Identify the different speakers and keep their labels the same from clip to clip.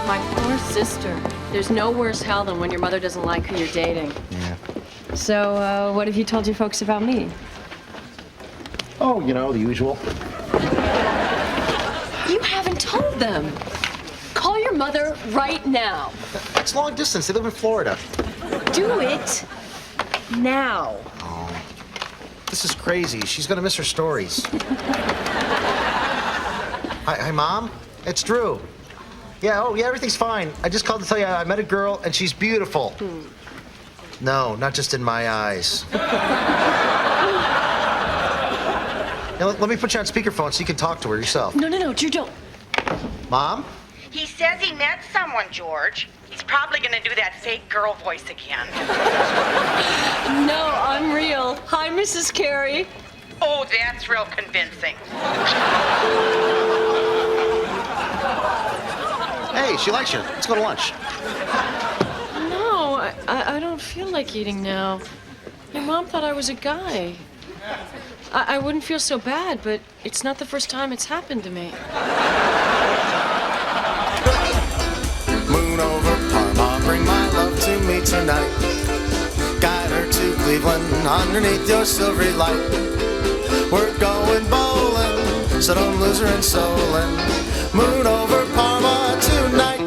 Speaker 1: My poor sister. There's no worse hell than when your mother doesn't like who you're dating.
Speaker 2: Yeah.
Speaker 1: So, what have you told your folks about me?
Speaker 2: Oh, you know, the usual.
Speaker 1: You haven't told them. Call your mother right now.
Speaker 2: It's long distance. They live in Florida.
Speaker 1: Do it now.
Speaker 2: Oh, this is crazy. She's gonna miss her stories. Hi, Mom. It's Drew. Yeah, everything's fine. I just called to tell you I met a girl, and she's beautiful. No, not just in my eyes. Now, let me put you on speakerphone so you can talk to her yourself.
Speaker 1: No, Drew, don't.
Speaker 2: Mom?
Speaker 3: He says he met someone, George. He's probably gonna do that fake girl voice again.
Speaker 1: No, I'm real. Hi, Mrs. Carey.
Speaker 3: Oh, that's real convincing.
Speaker 2: Hey, she likes you. Let's go to lunch.
Speaker 1: No, I don't feel like eating now. Your mom thought I was a guy. I wouldn't feel so bad, but it's not the first time it's happened to me.
Speaker 4: Moon over Parma, bring my love to me tonight. Guide her to Cleveland underneath your silvery light. We're going bowling, so don't lose her in Solon. Moon over Parma tonight.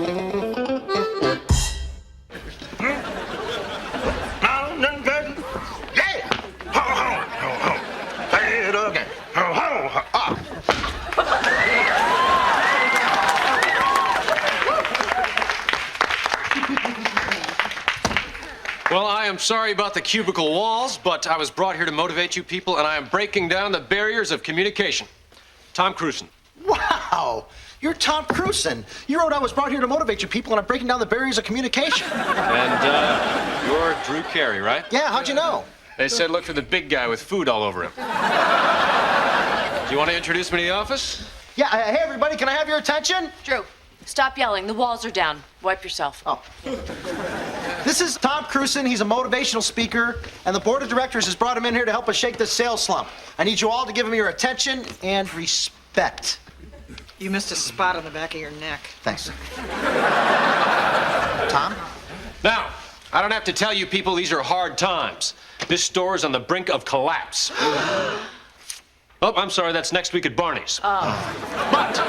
Speaker 5: Well, I am sorry about the cubicle walls, but I was brought here to motivate you people, and I am breaking down the barriers of communication. Tom Cruisen.
Speaker 2: Wow! You're Tom Cruisen. You wrote I was brought here to motivate you people, and I'm breaking down the barriers of communication.
Speaker 5: And, you're Drew Carey, right?
Speaker 2: Yeah, how'd you know?
Speaker 5: They said look for the big guy with food all over him. Do you want to introduce me to the office?
Speaker 2: Yeah, hey, everybody, can I have your attention?
Speaker 6: Drew, stop yelling. The walls are down. Wipe yourself.
Speaker 2: Oh. This is Tom Cruisen. He's a motivational speaker, and the board of directors has brought him in here to help us shake this sales slump. I need you all to give him your attention and respect.
Speaker 7: You missed a spot on the back of your neck.
Speaker 2: Thanks. Tom?
Speaker 5: Now, I don't have to tell you people these are hard times. This store is on the brink of collapse. Oh, I'm sorry, that's next week at Barney's. But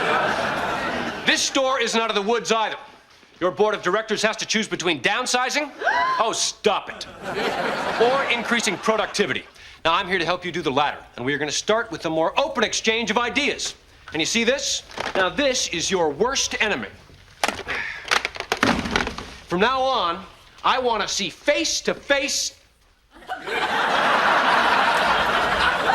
Speaker 5: this store isn't out of the woods either. Your board of directors has to choose between downsizing, oh, stop it, or increasing productivity. Now, I'm here to help you do the latter, and we are going to start with a more open exchange of ideas. And you see this? Now, this is your worst enemy. From now on, I want to see face-to-face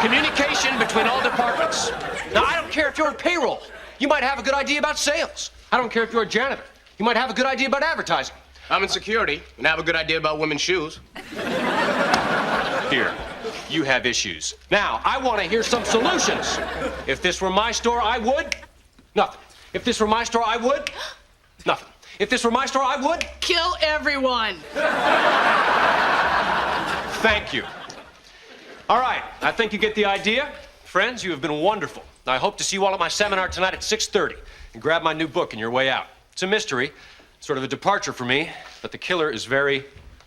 Speaker 5: communication between all departments. Now, I don't care if you're in payroll. You might have a good idea about sales. I don't care if you're a janitor. You might have a good idea about advertising.
Speaker 8: I'm in security and I have a good idea about women's shoes.
Speaker 5: Here, you have issues. Now, I want to hear some solutions. If this were my store, I would. Nothing. If this were my store, I would. Nothing. If this were my store, I would.
Speaker 7: Kill everyone.
Speaker 5: Thank you. All right, I think you get the idea. Friends, you have been wonderful. I hope to see you all at my seminar tonight at 6:30 and grab my new book on your way out. It's a mystery, sort of a departure for me, but the killer is very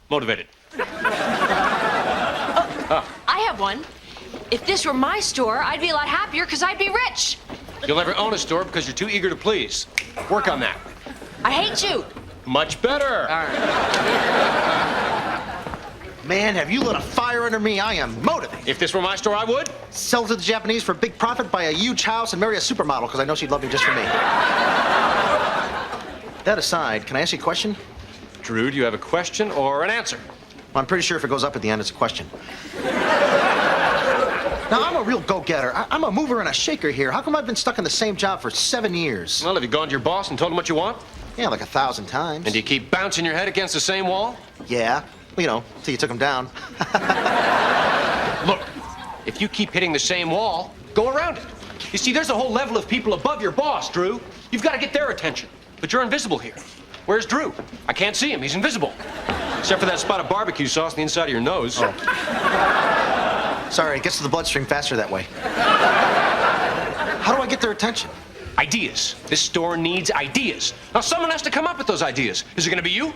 Speaker 5: motivated.
Speaker 6: I have one. If this were my store, I'd be a lot happier because I'd be rich.
Speaker 5: You'll never own a store because you're too eager to please. Work on that.
Speaker 6: I hate you.
Speaker 5: Much better.
Speaker 6: All right.
Speaker 2: Man, have you lit a fire under me? I am motivated.
Speaker 5: If this were my store, I would.
Speaker 2: Sell to the Japanese for big profit, buy a huge house, and marry a supermodel, because I know she'd love me just for me. That aside, can I ask you a question?
Speaker 5: Drew, do you have a question or an answer?
Speaker 2: Well, I'm pretty sure if it goes up at the end, it's a question. Now, I'm a real go-getter. I'm a mover and a shaker here. How come I've been stuck in the same job for 7 years?
Speaker 5: Well, have you gone to your boss and told him what you want?
Speaker 2: Yeah, like 1,000 times.
Speaker 5: And do you keep bouncing your head against the same wall?
Speaker 2: Yeah. You know, till you took him down.
Speaker 5: Look, if you keep hitting the same wall, go around it. You see, there's a whole level of people above your boss, Drew. You've got to get their attention. But you're invisible here. Where's Drew? I can't see him. He's invisible. Except for that spot of barbecue sauce on the inside of your nose.
Speaker 2: Oh. Sorry, it gets to the bloodstream faster that way. How do I get their attention?
Speaker 5: Ideas. This store needs ideas. Now, someone has to come up with those ideas. Is it going to be you?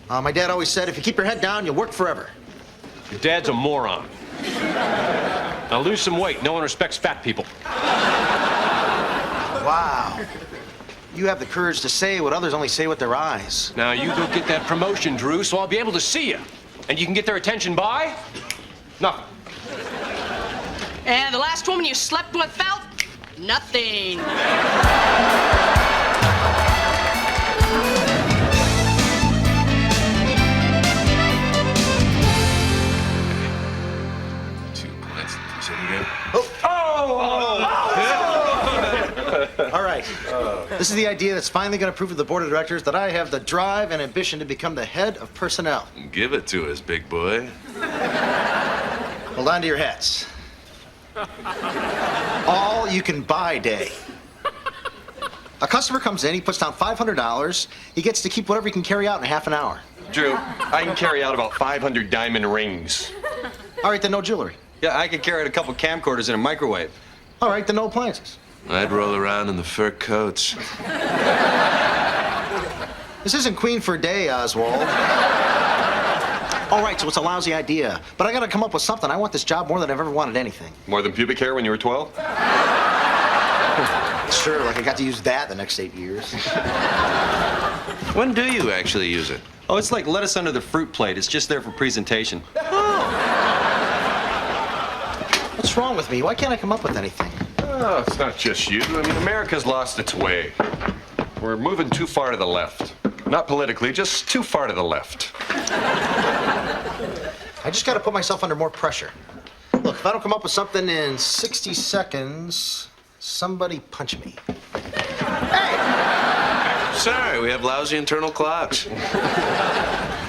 Speaker 2: My dad always said, if you keep your head down, you'll work forever.
Speaker 5: Your dad's a moron. Now, lose some weight. No one respects fat people.
Speaker 2: Wow. You have the courage to say what others only say with their eyes.
Speaker 5: Now, you go get that promotion, Drew, so I'll be able to see you. And you can get their attention by nothing.
Speaker 7: And the last woman you slept with felt nothing.
Speaker 2: All right. This is the idea that's finally going to prove to the board of directors that I have the drive and ambition to become the head of personnel.
Speaker 9: Give it to us, big boy.
Speaker 2: Hold on to your hats. All you can buy day. A customer comes in, he puts down $500, he gets to keep whatever he can carry out in half an hour.
Speaker 10: Drew, I can carry out about 500 diamond rings.
Speaker 2: All right, then no jewelry.
Speaker 10: Yeah, I can carry out a couple camcorders in a microwave.
Speaker 2: All right, then no appliances.
Speaker 9: I'd roll around in the fur coats.
Speaker 2: This isn't Queen for a day, Oswald. All right, so it's a lousy idea, but I gotta come up with something. I want this job more than I've ever wanted anything.
Speaker 10: More than pubic hair when you were 12?
Speaker 2: Sure, like I got to use that the next 8 years.
Speaker 9: When do you actually use it?
Speaker 10: Oh, it's like lettuce under the fruit plate. It's just there for presentation.
Speaker 2: What's wrong with me? Why can't I come up with anything?
Speaker 10: Oh, it's not just you. I mean, America's lost its way. We're moving too far to the left. Not politically, just too far to the left.
Speaker 2: I just gotta put myself under more pressure. Look, if I don't come up with something in 60 seconds, somebody punch me.
Speaker 9: Sorry, we have lousy internal clocks.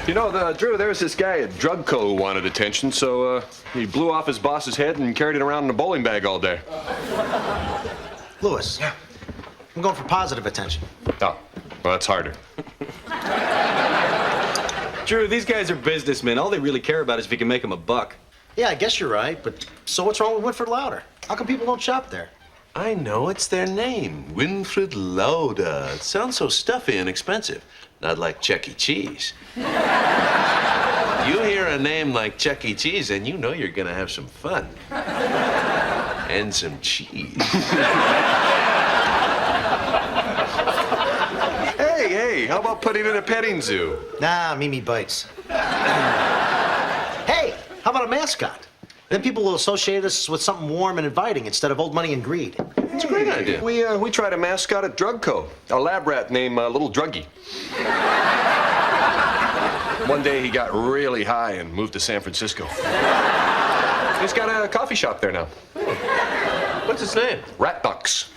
Speaker 10: You know, Drew, there's this guy at Drugco who wanted attention, so he blew off his boss's head and carried it around in a bowling bag all day.
Speaker 2: Lewis. Yeah. I'm going for positive attention.
Speaker 10: Oh, well, that's harder. Drew, these guys are businessmen. All they really care about is if you can make them a buck.
Speaker 2: Yeah, I guess you're right, but so what's wrong with Winford Louder? How come people don't shop there?
Speaker 9: I know, it's their name. Winfred Lauda. It sounds so stuffy and expensive. Not like Chuck E. Cheese. You hear a name like Chuck E. Cheese, and you know you're gonna have some fun. And some cheese.
Speaker 10: Hey, how about putting in a petting zoo?
Speaker 2: Nah, Mimi bites. Hey, how about a mascot? Then people will associate us with something warm and inviting instead of old money and greed.
Speaker 9: It's a great idea.
Speaker 10: We tried a mascot at Drugco, a lab rat named Little Druggy. One day he got really high and moved to San Francisco. He's got a coffee shop there now.
Speaker 9: What's his name?
Speaker 10: Rat Bucks.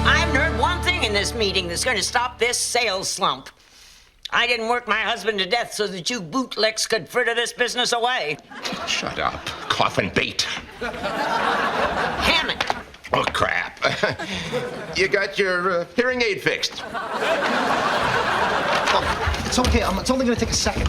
Speaker 11: I've heard one thing in this meeting that's going to stop this sales slump. I didn't work my husband to death so that you bootlicks could fritter this business away.
Speaker 12: Shut up, coffin bait.
Speaker 11: Hammond.
Speaker 12: Oh, crap. You got your hearing aid fixed.
Speaker 2: Oh, it's okay. It's only going to take a second.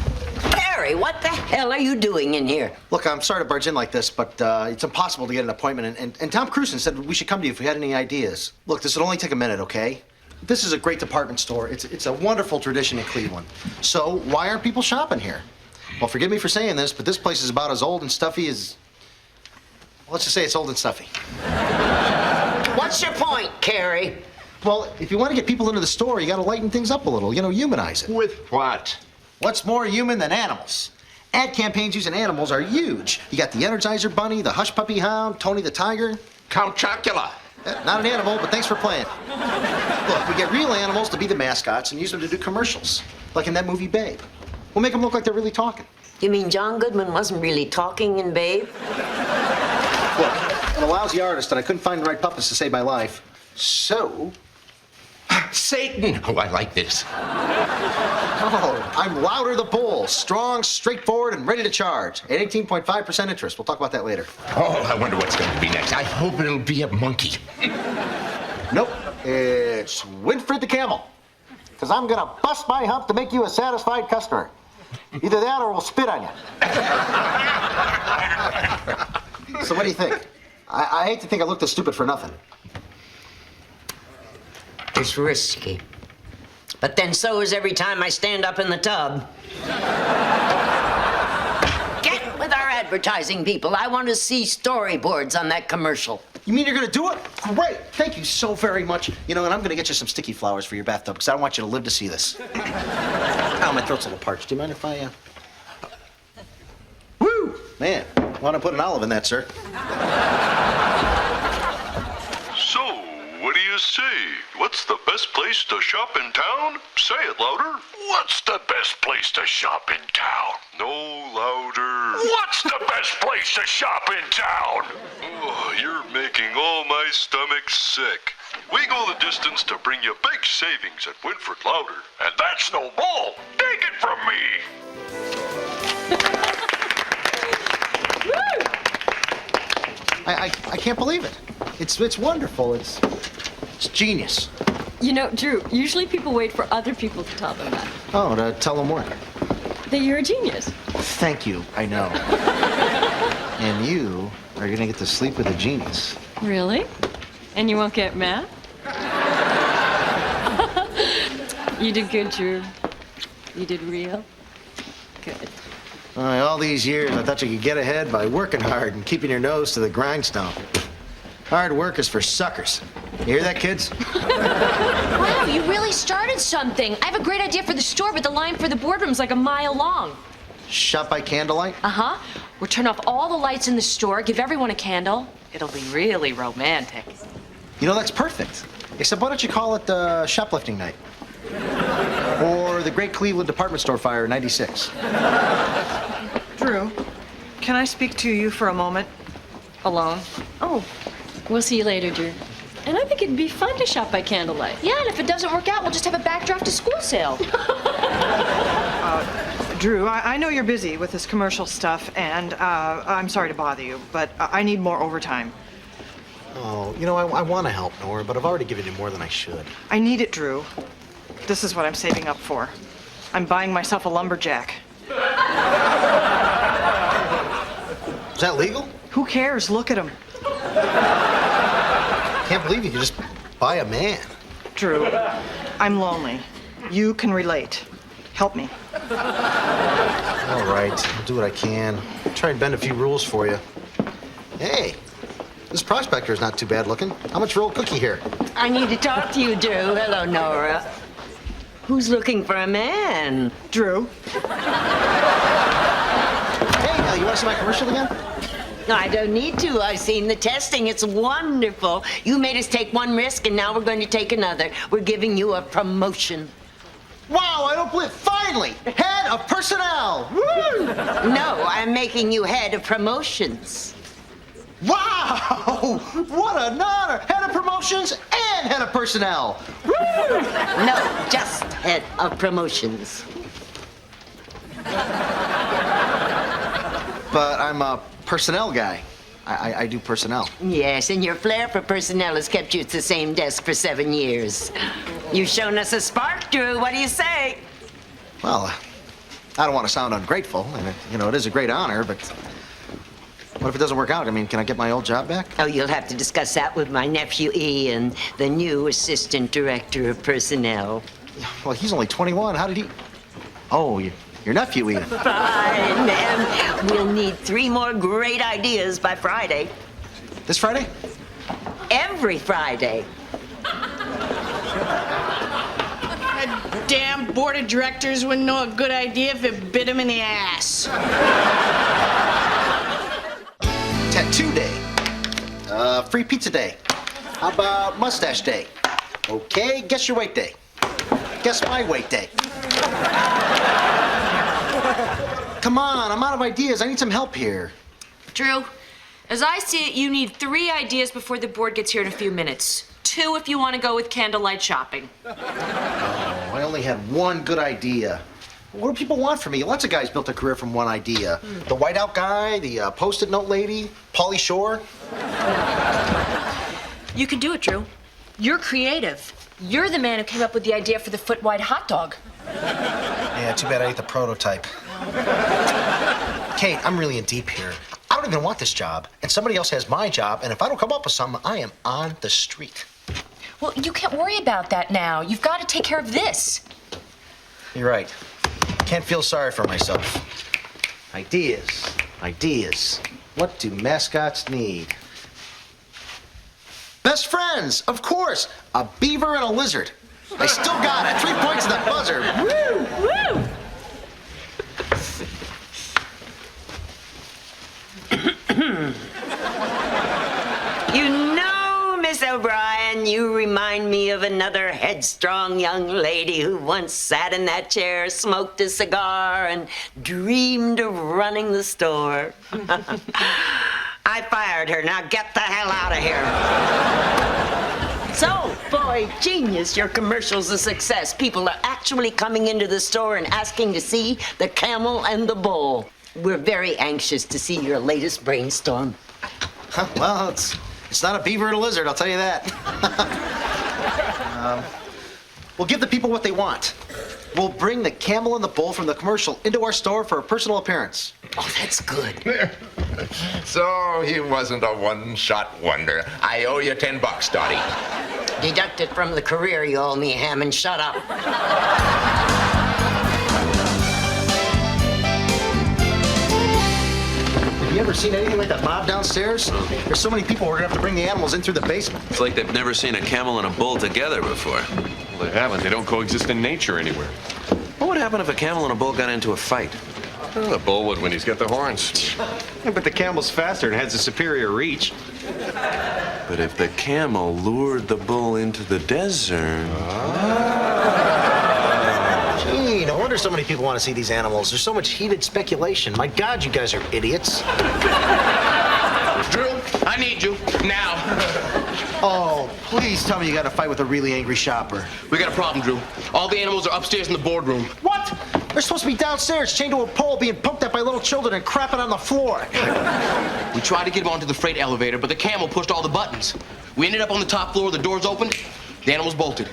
Speaker 11: Carey, what the hell are you doing in here?
Speaker 2: Look, I'm sorry to barge in like this, but it's impossible to get an appointment. And Tom Cruson said we should come to you if we had any ideas. Look, this would only take a minute, okay? This is a great department store. It's a wonderful tradition in Cleveland. So why aren't people shopping here? Well, forgive me for saying this, but this place is about as old and stuffy as... Let's just say it's old and stuffy.
Speaker 11: What's your point, Carey?
Speaker 2: Well, if you want to get people into the store, you got to lighten things up a little, humanize it.
Speaker 12: With what?
Speaker 2: What's more human than animals? Ad campaigns using animals are huge. You got the Energizer Bunny, the Hush Puppy Hound, Tony the Tiger.
Speaker 12: Count Chocula.
Speaker 2: Not an animal, but thanks for playing. Look, we get real animals to be the mascots and use them to do commercials, like in that movie Babe. We'll make them look like they're really talking.
Speaker 11: You mean John Goodman wasn't really talking in Babe?
Speaker 2: Look, I'm a lousy artist and I couldn't find the right puppets to save my life. So...
Speaker 12: Satan. Oh, I like this.
Speaker 2: Oh, I'm Louder the Bull. Strong, straightforward, and ready to charge. At 18.5% interest. We'll talk about that later.
Speaker 12: Oh, I wonder what's going to be next. I hope it'll be a monkey.
Speaker 2: Nope. It's Winfred the Camel. Because I'm going to bust my hump to make you a satisfied customer. Either that or we'll spit on you. So what do you think? I hate to think I look this stupid for nothing.
Speaker 11: It's risky. But then so is every time I stand up in the tub. Get with our advertising people. I want to see storyboards on that commercial.
Speaker 2: You mean you're gonna do it? Great. Thank you so very much. You know, and I'm gonna get you some sticky flowers for your bathtub because I don't want you to live to see this. Oh, my throat's a little parched. Do you mind if I, Woo! Man, want to put an olive in that, sir?
Speaker 13: So, what do you say? What's the best place to shop in town? Say it louder. What's the best place to shop in town? No louder. What's the best place to shop in town? Oh, you're making all my stomach sick. We go the distance to bring you big savings at Winfred Louder. And that's no bull. Take it from me.
Speaker 2: I can't believe it. It's wonderful. It's genius.
Speaker 1: You know, Drew, usually people wait for other people to tell them that.
Speaker 2: Oh, to tell them what?
Speaker 1: That you're a genius.
Speaker 2: Thank you, I know. And you are gonna get to sleep with a genius.
Speaker 1: Really? And you won't get mad? You did good, Drew. You did real good.
Speaker 2: All these years, I thought you could get ahead by working hard and keeping your nose to the grindstone. Hard work is for suckers. You hear that, kids?
Speaker 6: Wow, you really started something. I have a great idea for the store, but the line for the boardroom's like a mile long.
Speaker 2: Shop by candlelight?
Speaker 6: Uh-huh. We'll turn off all the lights in the store, give everyone a candle. It'll be really romantic.
Speaker 2: You know, that's perfect. Except why don't you call it shoplifting night? Or the Great Cleveland Department Store Fire in '96.
Speaker 14: Drew, can I speak to you for a moment? Alone?
Speaker 1: Oh, we'll see you later, Drew. And I think it'd be fun to shop by candlelight.
Speaker 6: Yeah, and if it doesn't work out, we'll just have a backdraft to school sale.
Speaker 14: Drew, I know you're busy with this commercial stuff, and I'm sorry to bother you, but I need more overtime.
Speaker 2: Oh, you know, I want to help, Nora, but I've already given you more than I should.
Speaker 14: I need it, Drew. This is what I'm saving up for. I'm buying myself a lumberjack.
Speaker 2: Is that legal?
Speaker 14: Who cares? Look at him.
Speaker 2: Can't believe you could just buy a man.
Speaker 14: Drew, I'm lonely. You can relate. Help me.
Speaker 2: All right, I'll do what I can. Try and bend a few rules for you. Hey, this prospector is not too bad looking. How much for old cookie here?
Speaker 11: I need to talk to you, Drew. Hello, Nora. Who's looking for a man?
Speaker 14: Drew.
Speaker 2: Hey, you want to see my commercial again?
Speaker 11: No, I don't need to. I've seen the testing. It's wonderful. You made us take one risk, and now we're going to take another. We're giving you a promotion.
Speaker 2: Wow, I don't believe. Finally, head of personnel. Woo!
Speaker 11: No, I'm making you head of promotions.
Speaker 2: Wow! What an honor! Head of promotions and head of personnel. Woo!
Speaker 11: No, just head of promotions.
Speaker 2: But I'm a personnel guy. I do personnel.
Speaker 11: Yes, and your flair for personnel has kept you at the same desk for 7 years. You've shown us a spark, Drew. What do you say?
Speaker 2: Well, I don't want to sound ungrateful. And, you know, it is a great honor, but what if it doesn't work out? I mean, can I get my old job back?
Speaker 11: Oh, you'll have to discuss that with my nephew Ian, the new assistant director of personnel.
Speaker 2: Well, he's only 21. How did he... Oh, your nephew, Ian.
Speaker 11: Fine, man. We'll need 3 more great ideas by Friday.
Speaker 2: This Friday?
Speaker 11: Every Friday.
Speaker 7: That damn board of directors wouldn't know a good idea if it bit him in the ass.
Speaker 2: Tattoo day. Free pizza day. How about mustache day? Okay, guess your weight day. Guess my weight day. Come on, I'm out of ideas. I need some help here.
Speaker 6: Drew, as I see it, you need 3 ideas before the board gets here in a few minutes. 2 if you want to go with candlelight shopping.
Speaker 2: Oh, I only had one good idea. What do people want from me? Lots of guys built a career from one idea. The whiteout guy, the Post-it note lady, Pauly Shore.
Speaker 6: You can do it, Drew. You're creative. You're the man who came up with the idea for the foot-wide hot dog.
Speaker 2: Yeah, too bad I ate the prototype. Kate, I'm really in deep here. I don't even want this job, and somebody else has my job, and if I don't come up with something, I am on the street.
Speaker 6: Well, you can't worry about that now. You've got to take care of this.
Speaker 2: You're right. Can't feel sorry for myself. Ideas. Ideas. What do mascots need? Best friends, of course. A beaver and a lizard. I still got it. 3 points in the buzzer. Woo!
Speaker 6: Woo!
Speaker 11: You know, Miss O'Brien, you remind me of another headstrong young lady who once sat in that chair, smoked a cigar, and dreamed of running the store. I fired her. Now get the hell out of here. So, boy, genius, your commercial's a success. People are actually coming into the store and asking to see the camel and the bull. We're very anxious to see your latest brainstorm.
Speaker 2: Well, it's not a beaver and a lizard, I'll tell you that. We'll give the people what they want. We'll bring the camel and the bull from the commercial into our store for a personal appearance.
Speaker 11: Oh, that's good.
Speaker 12: So he wasn't a one-shot wonder. I owe you $10, Dottie.
Speaker 11: Deduct it from the career you owe me, Hammond. Shut up.
Speaker 2: Have you ever seen anything like that mob downstairs? There's so many people, we're gonna have to bring the animals in through the basement.
Speaker 9: It's like they've never seen a camel and a bull together before.
Speaker 10: Well, they haven't. They don't coexist in nature anywhere.
Speaker 9: What would happen if a camel and a bull got into a fight?
Speaker 10: Well, the bull would when he's got the horns. Yeah, but the camel's faster and has a superior reach.
Speaker 9: But if the camel lured the bull into the desert...
Speaker 2: Gee, no wonder so many people want to see these animals. There's so much heated speculation. My God, you guys are idiots.
Speaker 8: Drew, I need you now.
Speaker 2: Oh, please tell me you got a fight with a really angry shopper.
Speaker 8: We got a problem, Drew. All the animals are upstairs in the boardroom.
Speaker 2: What? They're supposed to be downstairs, chained to a pole, being poked at by little children and crapping on the floor.
Speaker 8: We tried to get them onto the freight elevator, but the camel pushed all the buttons. We ended up on the top floor, the doors opened, the animals bolted.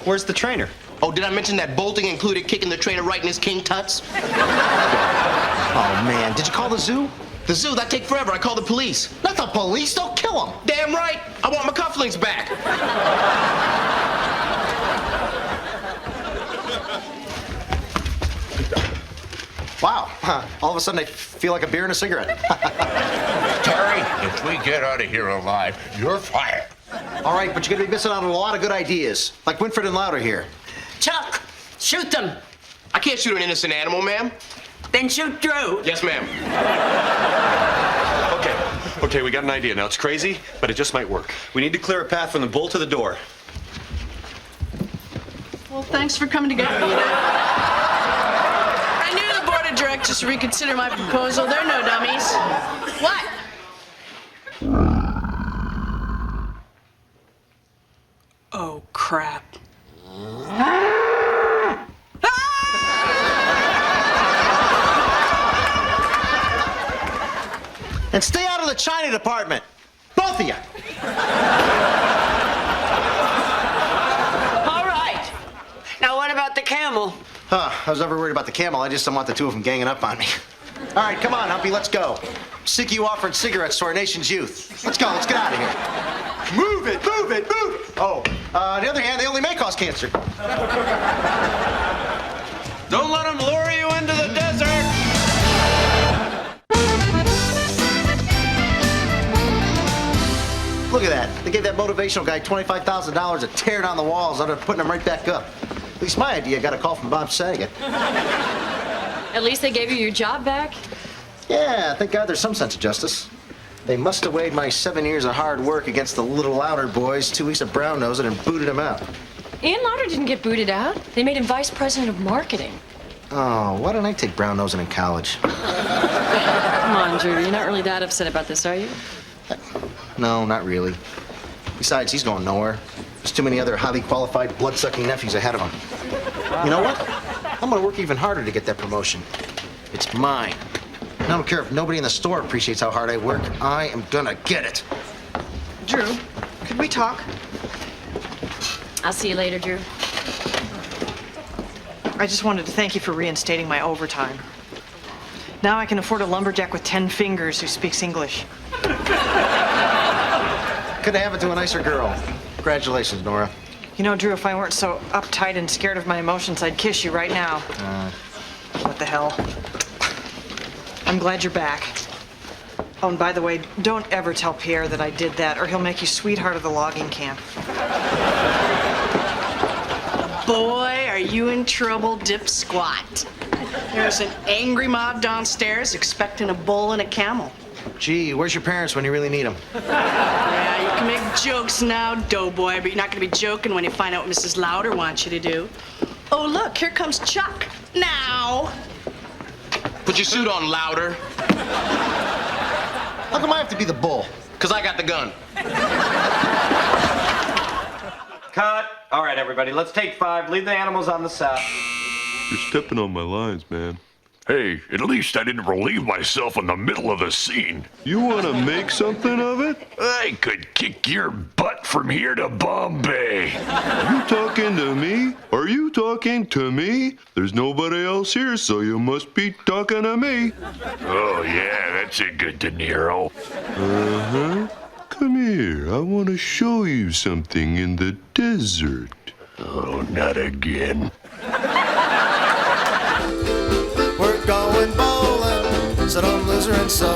Speaker 10: Where's the trainer?
Speaker 8: Oh, did I mention that bolting included kicking the trainer right in his king tuts?
Speaker 2: Oh, man. Did you call the zoo?
Speaker 8: The zoo, that'd take forever. I called the police.
Speaker 2: Not the police. They'll kill him.
Speaker 8: Damn right. I want my cufflinks back.
Speaker 2: Wow. All of a sudden, I feel like a beer and a cigarette.
Speaker 12: Terry, if we get out of here alive, you're fired.
Speaker 2: All right, but you're going to be missing out on a lot of good ideas, like Winfred and Louder here.
Speaker 11: Chuck, shoot them.
Speaker 8: I can't shoot an innocent animal, ma'am.
Speaker 11: Then shoot Drew.
Speaker 8: Yes, ma'am.
Speaker 10: Okay, we got an idea. Now, it's crazy, but it just might work. We need to clear a path from the bull to the door.
Speaker 7: Well, thanks for coming to get me. I knew the board of directors would reconsider my proposal. They're no dummies. What? Oh, crap.
Speaker 2: And stay out of the China department. Both of you.
Speaker 11: All right. Now, what about the camel?
Speaker 2: I was never worried about the camel. I just don't want the two of them ganging up on me. All right, come on, Humpy, let's go. Sick of you offering cigarettes to our nation's youth. Let's go, let's get out of here. Move it, move it, move it. Oh, on the other hand, they only may cause cancer.
Speaker 9: Don't let them lure you into the desert!
Speaker 2: Look at that. They gave that motivational guy $25,000 to tear down the walls and putting them right back up. At least my idea got a call from Bob Saget.
Speaker 1: At least they gave you your job back?
Speaker 2: Yeah, thank God there's some sense of justice. They must have weighed my 7 years of hard work against the little Louder boys, 2 weeks of brown nosing, and booted him out.
Speaker 1: Ian Louder didn't get booted out. They made him vice president of marketing.
Speaker 2: Oh, why didn't I take brown nosing in college?
Speaker 1: Come on, Drew. You're not really that upset about this, are you?
Speaker 2: No, not really. Besides, he's going nowhere. There's too many other highly qualified, blood-sucking nephews ahead of him. You know what? I'm gonna work even harder to get that promotion. It's mine. And I don't care if nobody in the store appreciates how hard I work. I am gonna get it.
Speaker 14: Drew, could we talk?
Speaker 1: I'll see you later, Drew.
Speaker 14: I just wanted to thank you for reinstating my overtime. Now I can afford a lumberjack with 10 fingers who speaks English.
Speaker 2: Couldn't have it to a nicer girl. Congratulations, Nora.
Speaker 14: You know, Drew, if I weren't so uptight and scared of my emotions, I'd kiss you right now. What the hell? I'm glad you're back. Oh, and by the way, don't ever tell Pierre that I did that, or he'll make you sweetheart of the logging camp.
Speaker 7: Boy, are you in trouble, dip squat. There's an angry mob downstairs expecting a bull and a camel.
Speaker 2: Gee, where's your parents when you really need them?
Speaker 7: Yeah, you can make jokes now, doughboy, but you're not gonna be joking when you find out what Mrs. Lauder wants you to do. Oh, look, here comes Chuck. Now.
Speaker 8: Put your suit on, Louder.
Speaker 2: How come I have to be the bull?
Speaker 8: Because I got the gun.
Speaker 15: Cut. All right, everybody, let's take 5. Leave the animals on the set.
Speaker 13: You're stepping on my lines, man. Hey, at least I didn't relieve myself in the middle of the scene. You want to make something of it? I could kick your butt from here to Bombay. Are you talking to me? Are you talking to me? There's nobody else here, so you must be talking to me. Oh, yeah, that's a good De Niro. Uh-huh. Come here. I want to show you something in the desert. Oh, not again.
Speaker 4: We're going bowling, so don't lose her and so